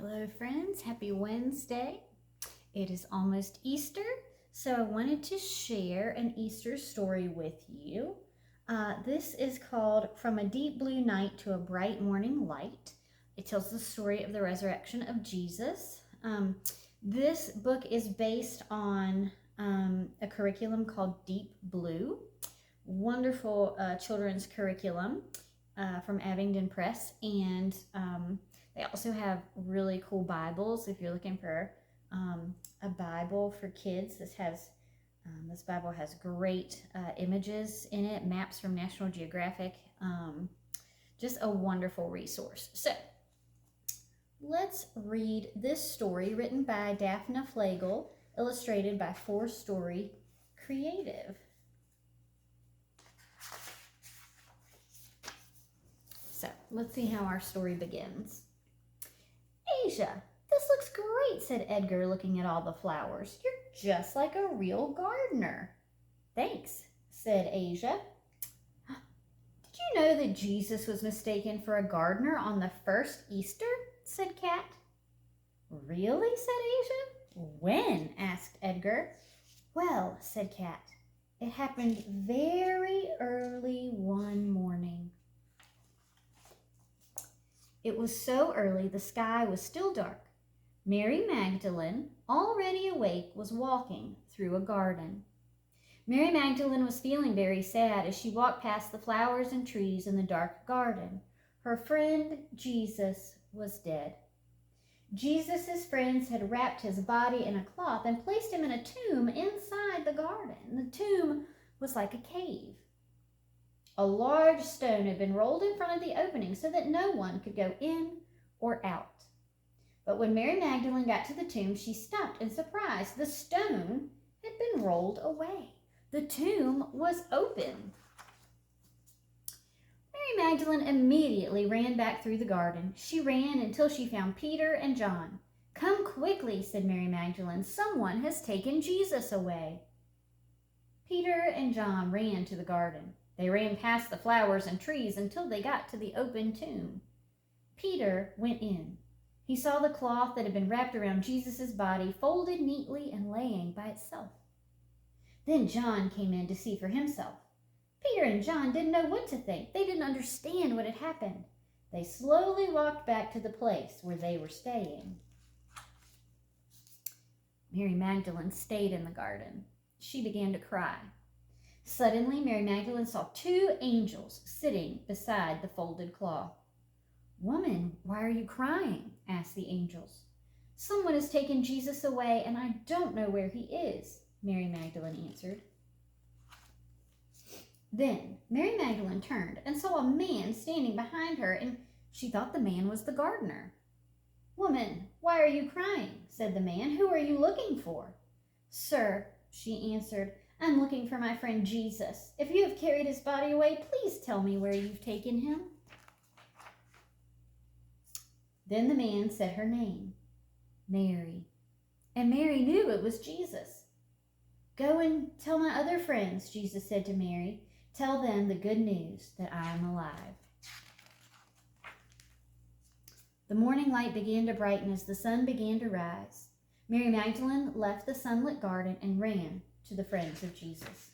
Hello friends, happy Wednesday. It is almost Easter, so I wanted to share an Easter story with you. This is called From a Deep Blue Night to a Bright Morning Light. It tells the story of the resurrection of Jesus. This book is based on a curriculum called Deep Blue. Wonderful children's curriculum from Abingdon Press, and they also have really cool Bibles. If you're looking for a Bible for kids, this Bible has great images in it, maps from National Geographic. Just a wonderful resource. So let's read this story written by Daphne Flagel, illustrated by 4Story Creative. So let's see how our story begins. Asia, this looks great, said Edgar, looking at all the flowers. You're just like a real gardener. Thanks, said Asia. Did you know that Jesus was mistaken for a gardener on the first Easter? Said Kat. Really? Said Asia. When? Asked Edgar. Well, said Kat, it happened very early one morning. It was so early the sky was still dark. Mary Magdalene, already awake, was walking through a garden. Mary Magdalene was feeling very sad as she walked past the flowers and trees in the dark garden. Her friend Jesus was dead. Jesus' friends had wrapped his body in a cloth and placed him in a tomb inside the garden. The tomb was like a cave. A large stone had been rolled in front of the opening so that no one could go in or out. But when Mary Magdalene got to the tomb, she stopped in surprise. The stone had been rolled away. The tomb was open. Mary Magdalene immediately ran back through the garden. She ran until she found Peter and John. Come quickly, said Mary Magdalene. Someone has taken Jesus away. Peter and John ran to the garden. They ran past the flowers and trees until they got to the open tomb. Peter went in. He saw the cloth that had been wrapped around Jesus' body folded neatly and laying by itself. Then John came in to see for himself. Peter and John didn't know what to think. They didn't understand what had happened. They slowly walked back to the place where they were staying. Mary Magdalene stayed in the garden. She began to cry. Suddenly, Mary Magdalene saw 2 angels sitting beside the folded cloth. Woman, why are you crying? Asked the angels. Someone has taken Jesus away, and I don't know where he is, Mary Magdalene answered. Then Mary Magdalene turned and saw a man standing behind her, and she thought the man was the gardener. Woman, why are you crying? Said the man. Who are you looking for? Sir, she answered, I'm looking for my friend Jesus. If you have carried his body away, please tell me where you've taken him. Then the man said her name, Mary, and Mary knew it was Jesus. Go and tell my other friends, Jesus said to Mary. Tell them the good news that I am alive. The morning light began to brighten as the sun began to rise. Mary Magdalene left the sunlit garden and ran to the friends of Jesus.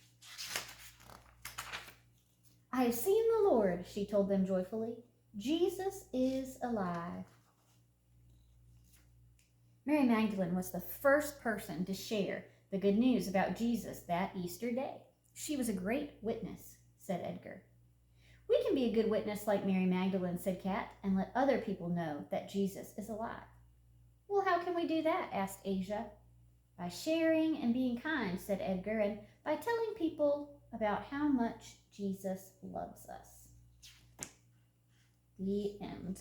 I have seen the Lord, she told them joyfully. Jesus is alive. Mary Magdalene was the first person to share the good news about Jesus that Easter day. She was a great witness, said Edgar. We can be a good witness like Mary Magdalene, said Kat, and let other people know that Jesus is alive. Well, how can we do that? Asked Asia. By sharing and being kind, said Edgar, and by telling people about how much Jesus loves us. The end.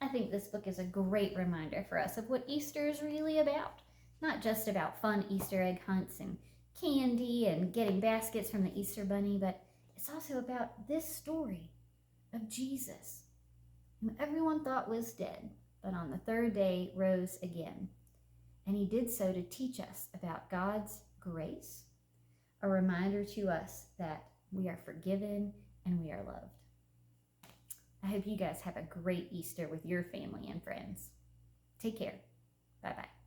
I think this book is a great reminder for us of what Easter is really about. Not just about fun Easter egg hunts and candy and getting baskets from the Easter Bunny, but it's also about this story of Jesus, whom everyone thought was dead, but on the 3rd day rose again. And he did so to teach us about God's grace, a reminder to us that we are forgiven and we are loved. I hope you guys have a great Easter with your family and friends. Take care. Bye-bye.